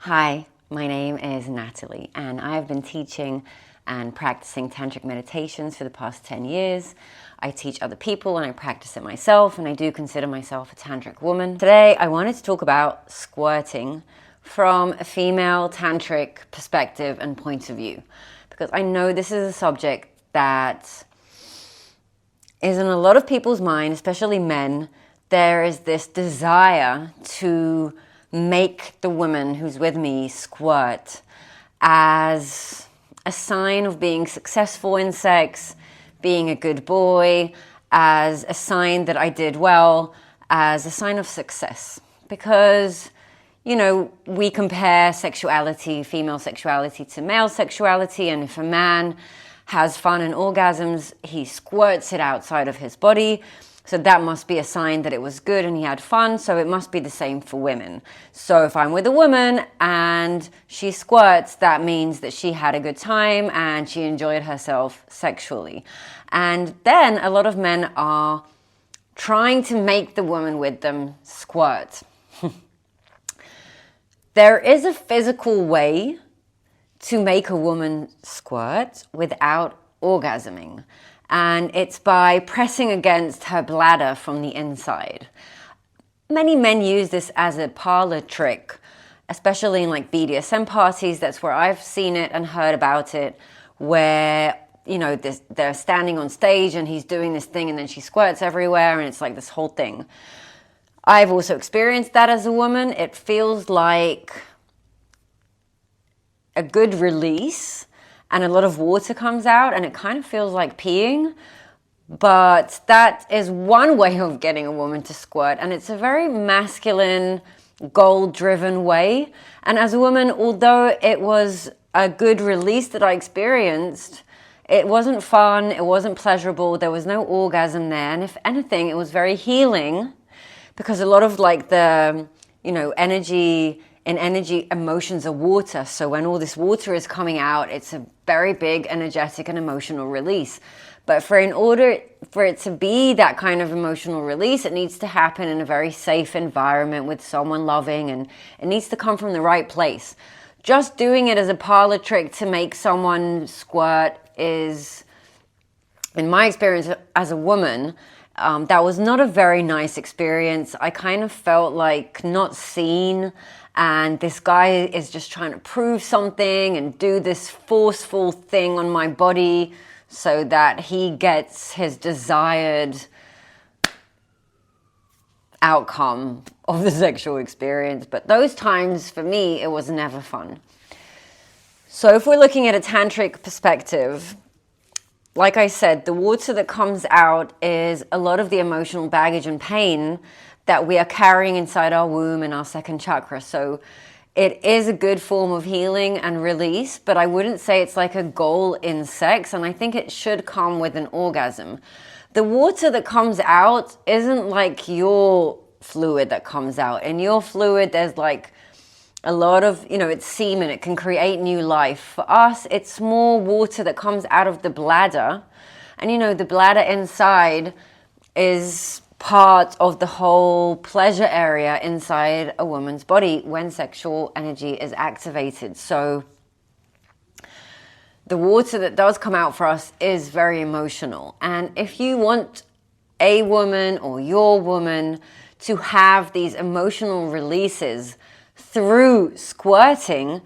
Hi, my name is Natalie, and I have been teaching and practicing tantric meditations for the past 10 years. I teach other people and I practice it myself, and I do consider myself a tantric woman. Today, I wanted to talk about squirting from a female tantric perspective and point of view, because I know this is a subject that is in a lot of people's mind, especially men. There is this desire to make the woman who's with me squirt as a sign of being successful in sex, being a good boy, as a sign that I did well, as a sign of success. Because, you know, we compare sexuality, female sexuality, to male sexuality, and if a man has fun and orgasms, he squirts it outside of his body. So that must be a sign that it was good and he had fun, so it must be the same for women. So if I'm with a woman and she squirts, that means that she had a good time and she enjoyed herself sexually. And then a lot of men are trying to make the woman with them squirt. There is a physical way to make a woman squirt without orgasming. And it's by pressing against her bladder from the inside. Many men use this as a parlor trick, especially in like BDSM parties. That's where I've seen it and heard about it, where, you know, they're standing on stage and he's doing this thing and then she squirts everywhere and it's like this whole thing. I've also experienced that as a woman. It feels like a good release, and a lot of water comes out and it kind of feels like peeing. But that is one way of getting a woman to squirt, and it's a very masculine, goal-driven way. And as a woman, although it was a good release that I experienced, it wasn't fun, it wasn't pleasurable, there was no orgasm there. And if anything, it was very healing, because a lot of like the, you know, energy, emotions are water. So when all this water is coming out, it's a very big energetic and emotional release. But in order for it to be that kind of emotional release, it needs to happen in a very safe environment with someone loving, and it needs to come from the right place. Just doing it as a parlor trick to make someone squirt is, in my experience as a woman, that was not a very nice experience. I kind of felt like not seen, and this guy is just trying to prove something and do this forceful thing on my body so that he gets his desired outcome of the sexual experience. But those times, for me, it was never fun. So if we're looking at a tantric perspective, like I said, the water that comes out is a lot of the emotional baggage and pain that we are carrying inside our womb and our second chakra. So it is a good form of healing and release, but I wouldn't say it's like a goal in sex, and I think it should come with an orgasm. The water that comes out isn't like your fluid that comes out. In your fluid, there's like a lot of, you know, it's semen, it can create new life. For us, it's more water that comes out of the bladder. And, you know, the bladder inside is part of the whole pleasure area inside a woman's body when sexual energy is activated. So the water that does come out for us is very emotional. And if you want a woman or your woman to have these emotional releases through squirting,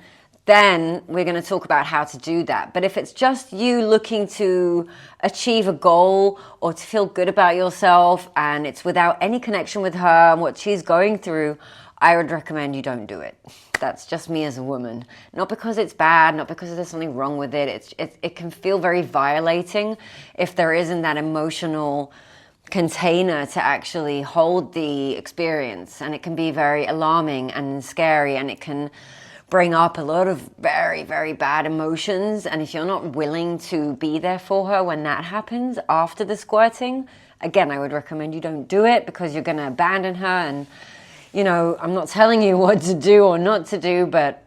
then we're going to talk about how to do that. But if it's just you looking to achieve a goal or to feel good about yourself, and it's without any connection with her and what she's going through, I would recommend you don't do it. That's just me as a woman. Not because it's bad, not because there's something wrong with it. It can feel very violating if there isn't that emotional container to actually hold the experience. And it can be very alarming and scary, and it can bring up a lot of very, very bad emotions. And if you're not willing to be there for her when that happens after the squirting, again, I would recommend you don't do it, because you're going to abandon her. And, you know, I'm not telling you what to do or not to do, but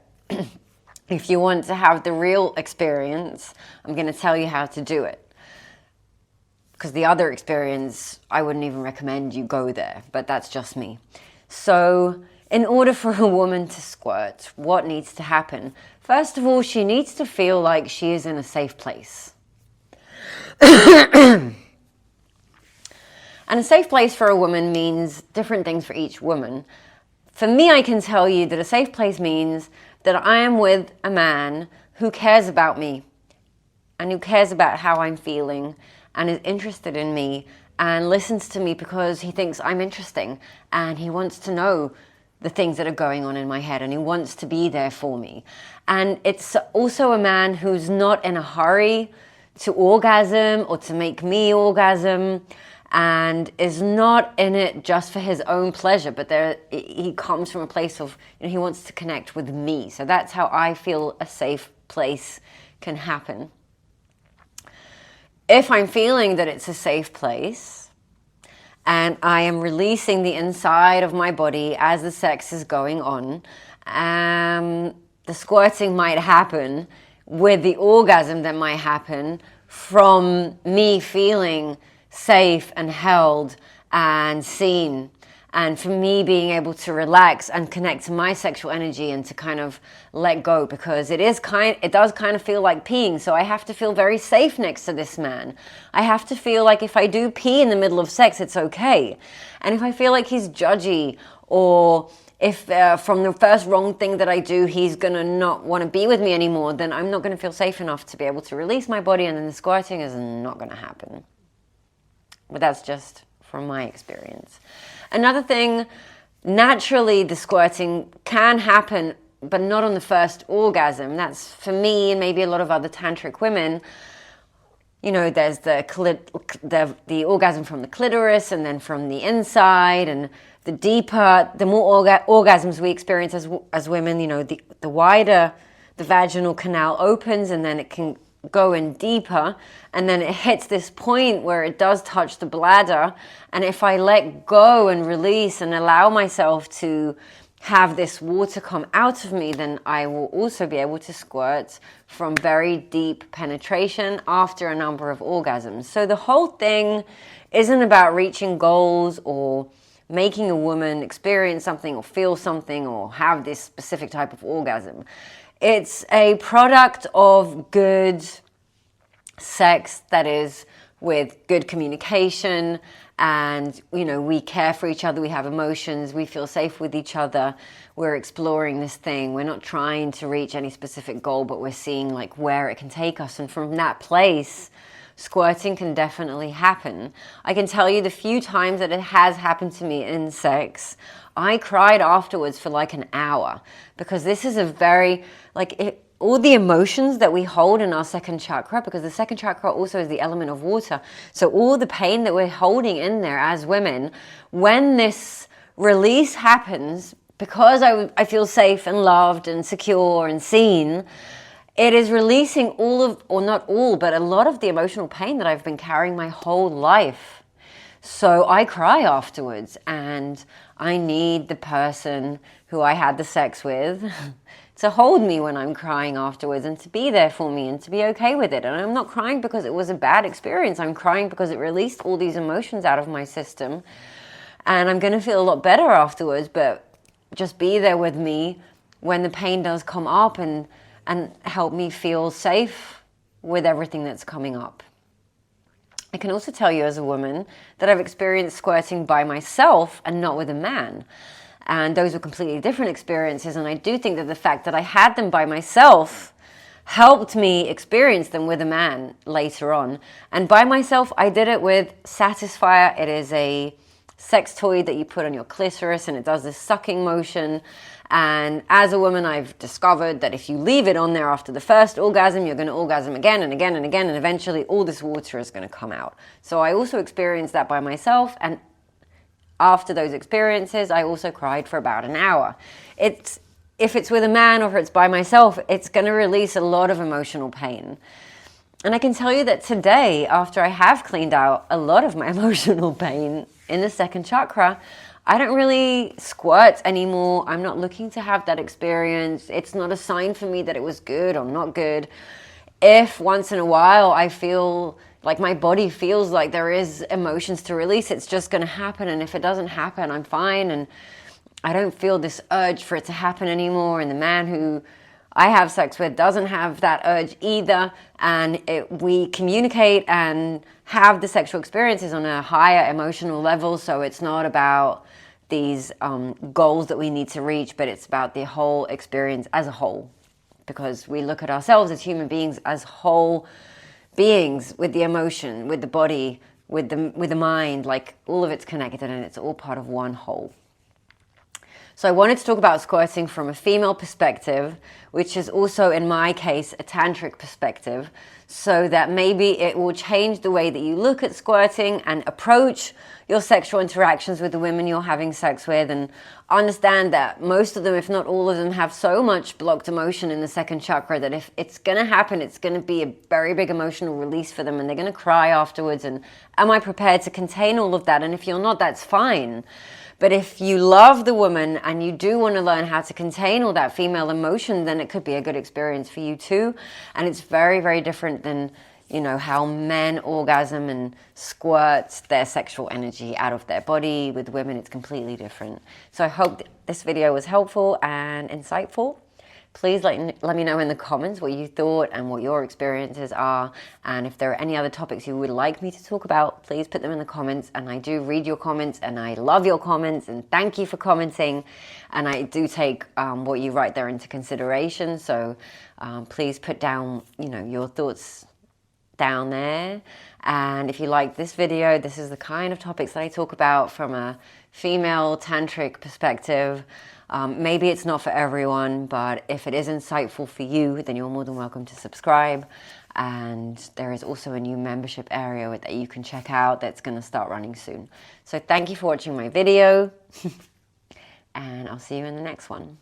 if you want to have the real experience, I'm going to tell you how to do it. Because the other experience, I wouldn't even recommend you go there, but that's just me. So In order for a woman to squirt, what needs to happen? First of all, she needs to feel like she is in a safe place. And a safe place for a woman means different things for each woman. For me, I can tell you that a safe place means that I am with a man who cares about me and who cares about how I'm feeling and is interested in me and listens to me because he thinks I'm interesting and he wants to know the things that are going on in my head and he wants to be there for me. And it's also a man who's not in a hurry to orgasm or to make me orgasm, and is not in it just for his own pleasure, but he comes from a place of, he wants to connect with me. So that's how I feel a safe place can happen. If I'm feeling that it's a safe place and I am releasing the inside of my body as the sex is going on, the squirting might happen with the orgasm that might happen from me feeling safe and held and seen, and for me being able to relax and connect to my sexual energy and to kind of let go, because it does kind of feel like peeing. So I have to feel very safe next to this man. I have to feel like if I do pee in the middle of sex, it's okay. And if I feel like he's judgy, or if from the first wrong thing that I do, he's gonna not want to be with me anymore, then I'm not gonna feel safe enough to be able to release my body, and then the squirting is not gonna happen. But that's just from my experience. Another thing, naturally the squirting can happen, but not on the first orgasm. That's for me and maybe a lot of other tantric women. There's the orgasm from the clitoris and then from the inside, and the more orgasms we experience as women, the wider the vaginal canal opens, and then it can go in deeper, and then it hits this point where it does touch the bladder. And if I let go and release and allow myself to have this water come out of me, then I will also be able to squirt from very deep penetration after a number of orgasms. So the whole thing isn't about reaching goals or making a woman experience something or feel something or have this specific type of orgasm. It's a product of good sex that is with good communication, and we care for each other, we have emotions, we feel safe with each other, we're exploring this thing, we're not trying to reach any specific goal, but we're seeing like where it can take us. And from that place, squirting can definitely happen. I can tell you the few times that it has happened to me in sex, I cried afterwards for like an hour, because this is a very, all the emotions that we hold in our second chakra, because the second chakra also is the element of water. So all the pain that we're holding in there as women, when this release happens, because I feel safe and loved and secure and seen, it is releasing not all, but a lot of the emotional pain that I've been carrying my whole life. So I cry afterwards, and I need the person who I had the sex with to hold me when I'm crying afterwards, and to be there for me and to be okay with it. And I'm not crying because it was a bad experience. I'm crying because it released all these emotions out of my system, and I'm going to feel a lot better afterwards. But just be there with me when the pain does come up, and help me feel safe with everything that's coming up. I can also tell you as a woman that I've experienced squirting by myself and not with a man. And those were completely different experiences. And I do think that the fact that I had them by myself helped me experience them with a man later on. And by myself, I did it with Satisfier. It is a sex toy that you put on your clitoris, and it does this sucking motion. And as a woman, I've discovered that if you leave it on there after the first orgasm, you're going to orgasm again and again and again, and eventually all this water is going to come out. So I also experienced that by myself, and after those experiences, I also cried for about an hour. If it's with a man or if it's by myself, it's going to release a lot of emotional pain. And I can tell you that today, after I have cleaned out a lot of my emotional pain in the second chakra, I don't really squirt anymore. I'm not looking to have that experience. It's not a sign for me that it was good or not good. If once in a while I feel like my body feels like there is emotions to release, it's just going to happen. And if it doesn't happen, I'm fine. And I don't feel this urge for it to happen anymore, and the man who I have sex with doesn't have that urge either, and we communicate and have the sexual experiences on a higher emotional level, so it's not about these goals that we need to reach, but it's about the whole experience as a whole, because we look at ourselves as human beings as whole beings with the emotion, with the body, with the mind, like all of it's connected and it's all part of one whole. So I wanted to talk about squirting from a female perspective, which is also, in my case, a tantric perspective, so that maybe it will change the way that you look at squirting and approach your sexual interactions with the women you're having sex with, and understand that most of them, if not all of them, have so much blocked emotion in the second chakra that if it's going to happen, it's going to be a very big emotional release for them, and they're going to cry afterwards. And am I prepared to contain all of that? And if you're not, that's fine. But if you love the woman and you do want to learn how to contain all that female emotion, then it could be a good experience for you too. And it's very, very different than, you know, how men orgasm and squirt their sexual energy out of their body. With women, it's completely different. So I hope this video was helpful and insightful. Please let me know in the comments what you thought and what your experiences are. And if there are any other topics you would like me to talk about, please put them in the comments. And I do read your comments and I love your comments, and thank you for commenting. And I do take what you write there into consideration. So please put down, you know, your thoughts down there. And if you like this video, this is the kind of topics that I talk about from a female tantric perspective. Maybe it's not for everyone, but if it is insightful for you, then you're more than welcome to subscribe. And there is also a new membership area that you can check out that's going to start running soon. So thank you for watching my video, and I'll see you in the next one.